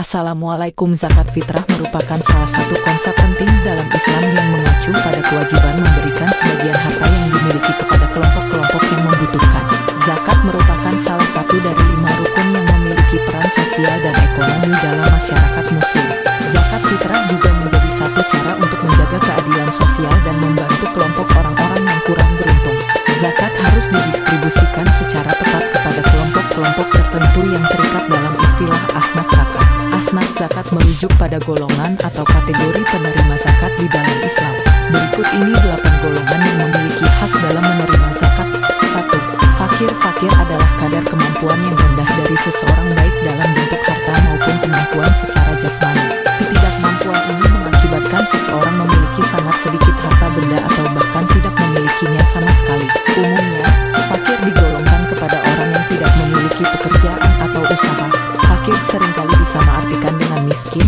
Assalamualaikum. Zakat fitrah merupakan salah satu konsep penting dalam Islam yang mengacu pada kewajiban memberikan sebagian harta yang dimiliki kepada kelompok-kelompok yang membutuhkan. Zakat merupakan salah satu dari 5 rukun yang memiliki peran sosial dan ekonomi dalam masyarakat muslim. Zakat fitrah juga menjadi satu cara untuk menjaga keadilan sosial dan membantu kelompok orang-orang yang kurang beruntung. Zakat harus didistribusikan secara tepat kepada kelompok-kelompok tertentu yang terikat dalam istilah asnaf zakat. Asnaf zakat merujuk pada golongan atau kategori penerima zakat di dalam Islam. Berikut ini 8 golongan yang memiliki hak dalam menerima zakat. 1. Fakir. Fakir adalah kadar kemampuan yang rendah dari seseorang baik dalam bentuk harta maupun kemampuan secara jasmani. Ketidakmampuan ini mengakibatkan seseorang memiliki sangat sedikit harta benda atau bahkan tidak memilikinya sama sekali. Umumnya, fakir digolongkan kepada orang yang tidak memiliki pekerjaan atau usaha. Fakir seringkali disamaartikan dengan miskin,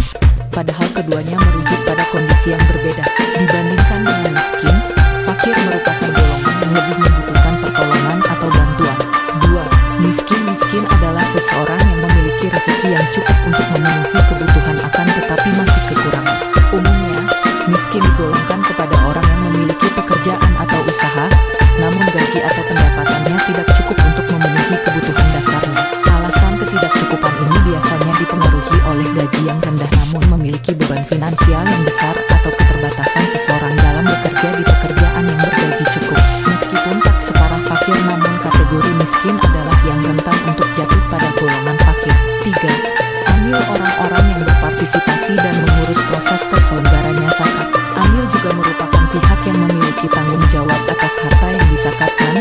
padahal keduanya merujuk pada kondisi yang berbeda. Dibandingkan dengan miskin, fakir merupakan golongan yang lebih membutuhkan pertolongan atau bantuan. 2. Miskin. Miskin adalah seseorang yang memiliki rezeki yang cukup untuk memenuhi kebutuhan akan tetapi masih kekurangan. Umumnya, miskin digolongkan kepada orang yang memiliki pekerjaan atau usaha, namun gaji atau pendapatannya tidak cukup untuk memenuhi kebutuhan dasarnya. Alasan ketidakcukupan ini biasanya dipengaruhi oleh gaji yang rendah namun memiliki beban finansial yang besar atau keterbatasan seseorang dalam bekerja di pekerjaan yang bergaji cukup. Meskipun tak separah fakir namun kategori miskin adalah yang rentan untuk jatuh pada golongan fakir. 3. Amil. Orang-orang yang berpartisipasi dan mengurus proses terselenggaranya zakat. Amil juga merupakan pihak yang memiliki tanggung jawab atas harta yang dizakatkan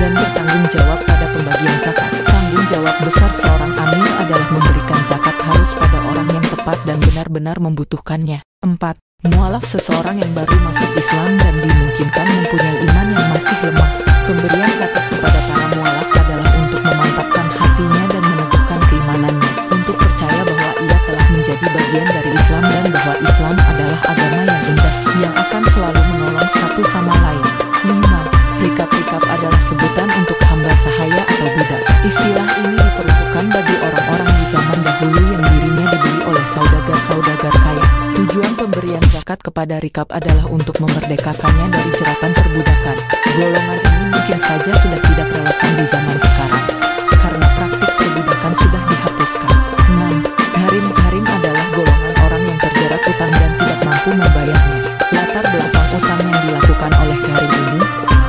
dan bertanggung jawab pada pembagian zakat. Tanggung jawab besar seorang amil adalah memberikan zakat harus pada orang yang tepat dan benar-benar membutuhkannya. 4. Mualaf. Seseorang yang baru masuk Islam dan dimungkinkan mempunyai iman yang masih lemah. Pemberian zakat kepada para mualaf adalah untuk memantapkan hatinya dan meneguhkan keimanannya, untuk percaya bahwa ia telah menjadi bagian dari Islam dan bahwa Islam adalah agama yang indah, yang akan selalu menolong satu sama lain. 5. Rikab. Rikab adalah sebutan untuk hamba sahaya atau budak. Istilah ini diperuntukkan bagi orang-orang di zaman dahulu yang dirinya dibeli oleh saudagar-saudagar kaya. Tujuan pemberian zakat kepada rikab adalah untuk memerdekakannya dari jeratan perbudakan. Golongan ini mungkin saja sudah tidak relevan di zaman sekarang, karena praktik perbudakan sudah dihapuskan. 6. Gharim. Gharim adalah golongan orang yang terjerat utang dan tidak mampu membayarnya. Latar belakang utang yang dilakukan oleh gharim ini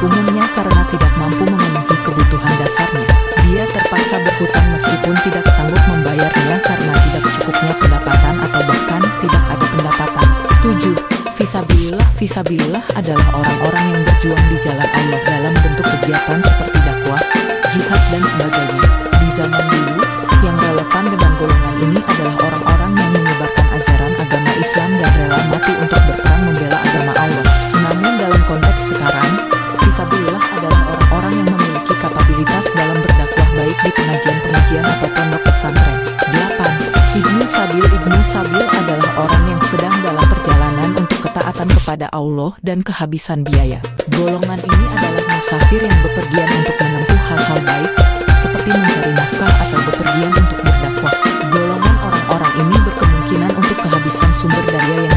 umumnya karena tidak mampu memenuhi kebutuhan dasarnya. Dia terpaksa berhutang meskipun tidak sanggup membayarnya karena tidak cukupnya pendapatan atau bahkan tidak ada pendapatan. 7. Fisabilillah. Fisabilillah adalah orang-orang yang berjuang di jalan Allah dalam bentuk kegiatan seperti dakwah, jihad dan sebagainya. Di zaman dulu, yang relevan dengan golongan ini adalah orang-orang yang menyebarkan ajaran agama Islam dan rela mati untuk berperang membela agama Allah. Namun dalam konteks sekarang, fisabilillah adalah orang-orang yang memiliki kapabilitas dalam berdakwah baik di pengajian-pengajian atau pondok pesantren. 8. Ibnu Sabil. Ibnu Sabil adalah orang yang sedang dalam perjalanan untuk ketaatan kepada Allah dan kehabisan biaya. Golongan ini adalah musafir yang bepergian untuk menempuh hal-hal baik, seperti mencari nafkah atau bepergian untuk berdakwah. Golongan orang-orang ini berkemungkinan untuk kehabisan sumber daya yang